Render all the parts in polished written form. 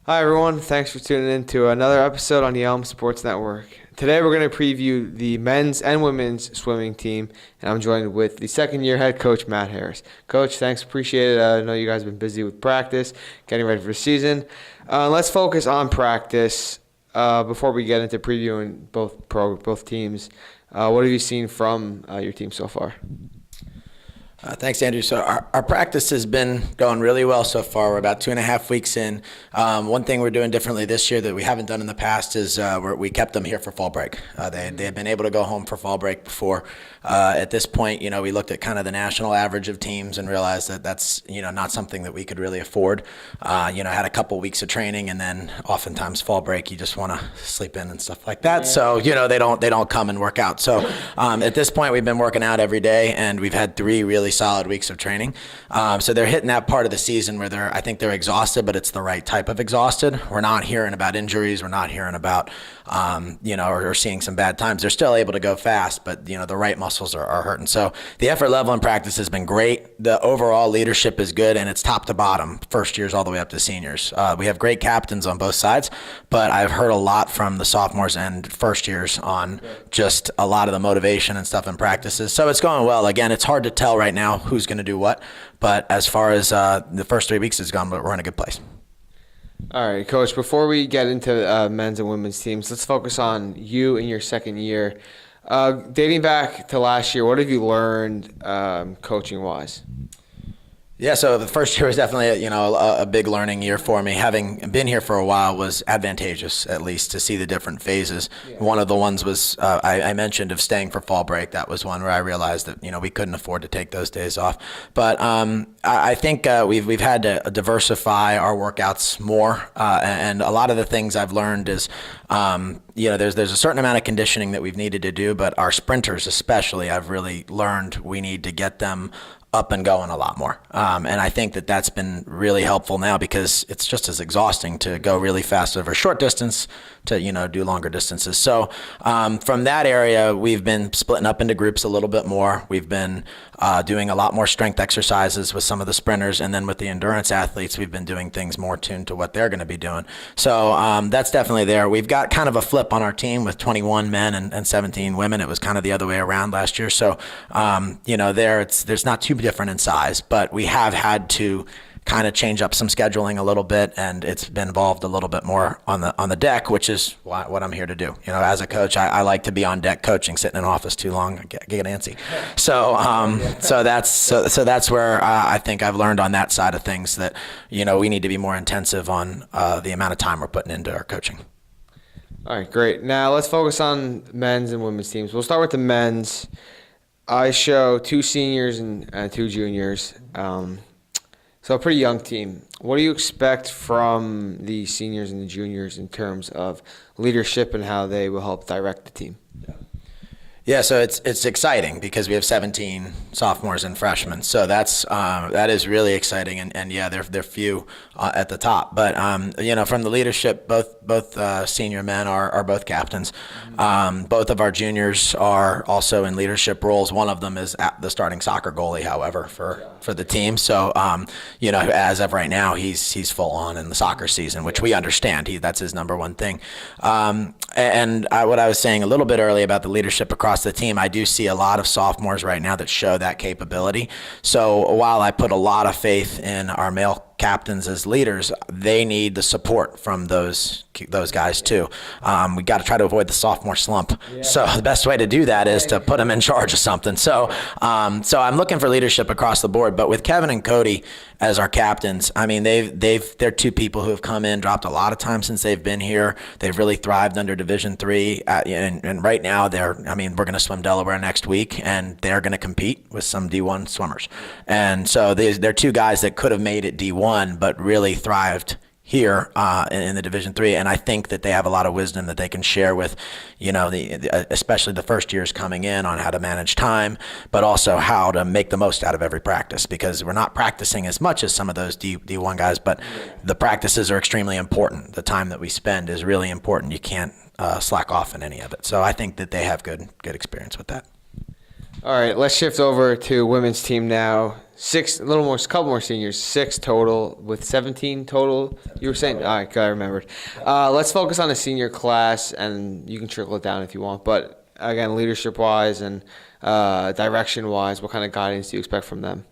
Hi, everyone. Thanks for tuning in to another episode on the Elm Sports Network. Today, we're going to preview the men's and women's swimming team, and I'm joined with the second-year head coach, Matt Harris. Coach, thanks. Appreciate it. I know you guys have been busy with practice, getting ready for the season. Let's focus on practice before we get into previewing both teams. What have you seen from your team so far? Thanks, Andrew. So our practice has been going really well so far. We're about 2.5 weeks in. One thing we're doing differently this year that we haven't done in the past is we kept them here for fall break. They have been able to go home for fall break before. At this point, we looked at kind of the national average of teams and realized that that's not something that we could really afford. Had a couple weeks of training, and then oftentimes fall break you just want to sleep in and stuff like that. Yeah. So they don't come and work out. So at this point, we've been working out every day, and we've had 3 really solid weeks of training. So they're hitting that part of the season where I think they're exhausted, but it's the right type of exhausted. We're not hearing about injuries. We're not hearing about, or seeing some bad times. They're still able to go fast, but, the right muscles are hurting. So the effort level in practice has been great. The overall leadership is good, and it's top to bottom, first years all the way up to seniors. We have great captains on both sides, but I've heard a lot from the sophomores and first years on just a lot of the motivation and stuff in practices. So it's going well. Again, it's hard to tell right now who's going to do what, but as far as the first 3 weeks has gone, we're in a good place. All right, Coach, before we get into men's and women's teams, let's focus on you in your second year. Dating back to last year, what have you learned coaching-wise? Yeah, so the first year was definitely a big learning year for me. Having been here for a while was advantageous, at least, to see the different phases. Yeah. One of the ones was I mentioned of staying for fall break. That was one where I realized that we couldn't afford to take those days off. But I think we've had to diversify our workouts more, and a lot of the things I've learned is there's a certain amount of conditioning that we've needed to do, but our sprinters especially, I've really learned we need to get them up and going a lot more. And I think that that's been really helpful now because it's just as exhausting to go really fast over a short distance to, do longer distances. So from that area, we've been splitting up into groups a little bit more. We've been doing a lot more strength exercises with some of the sprinters. And then with the endurance athletes, we've been doing things more tuned to what they're going to be doing. So that's definitely there. We've got kind of a flip on our team with 21 men and 17 women. It was kind of the other way around last year. So, there's not too different in size, but we have had to kind of change up some scheduling a little bit, and it's been involved a little bit more on the deck, which is what I'm here to do. As a coach, I like to be on deck coaching. Sitting in office too long, I get antsy. So that's where I think I've learned on that side of things that we need to be more intensive on the amount of time we're putting into our coaching. All right, great. Now let's focus on men's and women's teams. We'll start with the men's. I show 2 seniors and 2 juniors, so a pretty young team. What do you expect from the seniors and the juniors in terms of leadership and how they will help direct the team? Yeah, so it's exciting because we have 17 sophomores and freshmen, so that is really exciting, and yeah, they're few at the top, but from the leadership, both senior men are both captains. Both of our juniors are also in leadership roles. One of them is the starting soccer goalie, however, for the team. So as of right now, he's full on in the soccer season, which we understand. That's his number one thing. And what I was saying a little bit earlier about the leadership across the team, I do see a lot of sophomores right now that show that capability. So while I put a lot of faith in our male captains as leaders, they need the support from those guys too. We got to try to avoid the sophomore slump. Yeah. So the best way to do that is to put them in charge of something. So I'm looking for leadership across the board. But with Kevin and Cody as our captains, I mean they're 2 people who have come in, dropped a lot of time since they've been here. They've really thrived under Division III, and right now we're going to swim Delaware next week, and they're going to compete with some D1 swimmers. And so they're 2 guys that could have made it D1, but really thrived here in the Division III, and I think that they have a lot of wisdom that they can share with, especially the first years coming in on how to manage time, but also how to make the most out of every practice, because we're not practicing as much as some of those D1 guys, but the practices are extremely important. The time that we spend is really important. You can't slack off in any of it. So I think that they have good experience with that. All right, let's shift over to women's team now. Couple more seniors, 6 total with 17 total. You were saying, all right, I remembered. Let's focus on the senior class, and you can trickle it down if you want. But again, leadership-wise and direction-wise, what kind of guidance do you expect from them?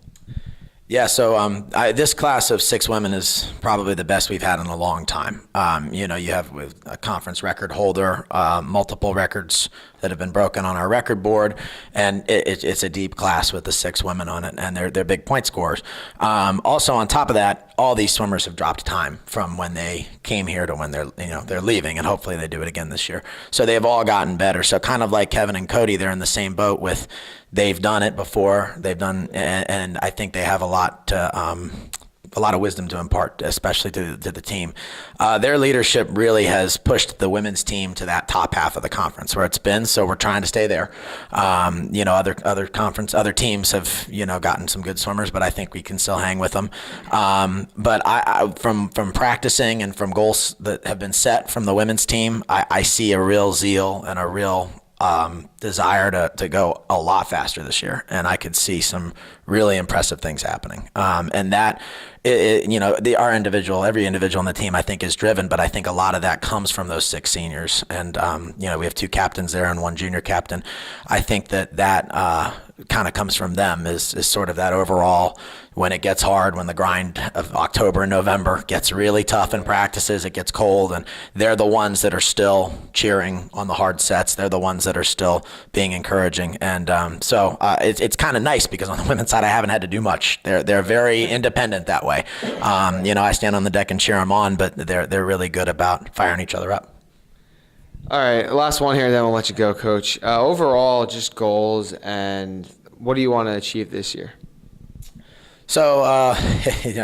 Yeah, so this class of 6 women is probably the best we've had in a long time. You have with a conference record holder, multiple records that have been broken on our record board, and it's a deep class with the 6 women on it, and they're big point scorers. Also, on top of that, all these swimmers have dropped time from when they came here to when they're leaving, and hopefully they do it again this year. So they've all gotten better. So kind of like Kevin and Cody, they're in the same boat with. They've done it before. And I think they have a lot of wisdom to impart, especially to the team. Their leadership really has pushed the women's team to that top half of the conference where it's been. So we're trying to stay there. Other teams have gotten some good swimmers, but I think we can still hang with them. But I from practicing and from goals that have been set from the women's team, I see a real zeal and a real desire to go a lot faster this year, and I could see some really impressive things happening. And that, every individual on the team I think is driven, but I think a lot of that comes from those 6 seniors. And we have 2 captains there and 1 junior captain. I think that kind of comes from them is sort of that overall. When it gets hard, when the grind of October and November gets really tough in practices, it gets cold, and they're the ones that are still cheering on the hard sets. They're the ones that are still being encouraging. And so it's kind of nice because on the women's side, I haven't had to do much. They're very independent that way. I stand on the deck and cheer them on, but they're really good about firing each other up. All right, last one here, then we'll let you go, Coach. Overall, just goals, and what do you want to achieve this year? So,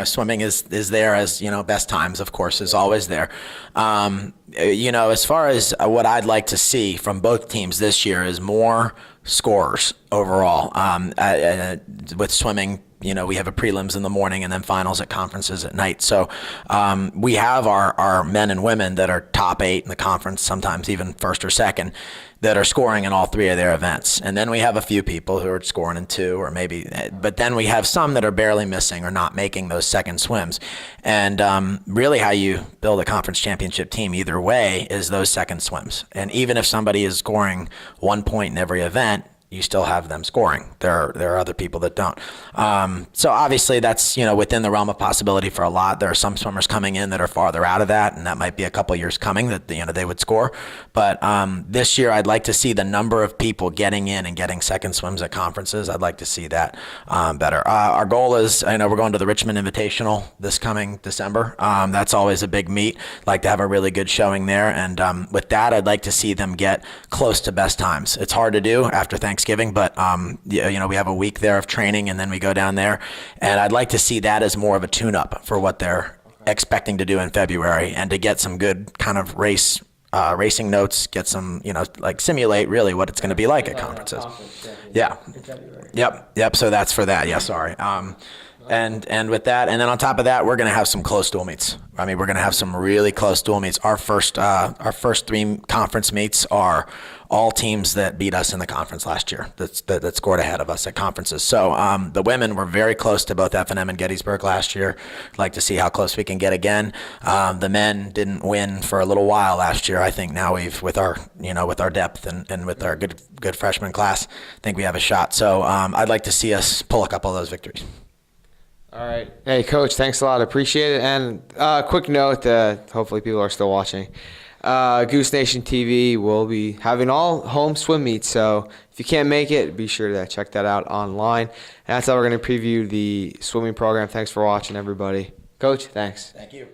swimming is there as, best times, of course, is always there. As far as what I'd like to see from both teams this year is more scorers overall. With swimming, we have a prelims in the morning and then finals at conferences at night. So we have our men and women that are top 8 in the conference, sometimes even first or second, that are scoring in all 3 of their events. And then we have a few people who are scoring in 2 or maybe, but then we have some that are barely missing or not making those second swims. And really how you build a conference championship team either way is those second swims. And even if somebody is scoring 1 point in every event, you still have them scoring. There are other people that don't. So obviously that's, within the realm of possibility for a lot. There are some swimmers coming in that are farther out of that, and that might be a couple years coming that, they would score. But this year I'd like to see the number of people getting in and getting second swims at conferences. I'd like to see that better. Our goal is, we're going to the Richmond Invitational this coming December. That's always a big meet. Like to have a really good showing there. And with that, I'd like to see them get close to best times. It's hard to do after Thanksgiving, but we have a week there of training and then we go down there, and I'd like to see that as more of a tune-up for what they're expecting to do in February, and to get some good kind of racing notes, get some, simulate really what it's going to be like at conferences. Yeah. Yep. So that's for that. Yeah. Sorry. And with that, and then on top of that, we're going to have some close dual meets. We're going to have some really close dual meets. Our first 3 conference meets are all teams that beat us in the conference last year that scored ahead of us at conferences. So the women were very close to both F&M and Gettysburg last year. I'd like to see how close we can get again. The men didn't win for a little while last year. I think now with our depth and with our good freshman class, I think we have a shot. So I'd like to see us pull a couple of those victories. All right. Hey, Coach, thanks a lot. Appreciate it. And quick note, hopefully people are still watching. Goose Nation TV will be having all home swim meets, so if you can't make it, be sure to check that out online. And that's how we're going to preview the swimming program. Thanks for watching, everybody. Coach, thanks. Thank you.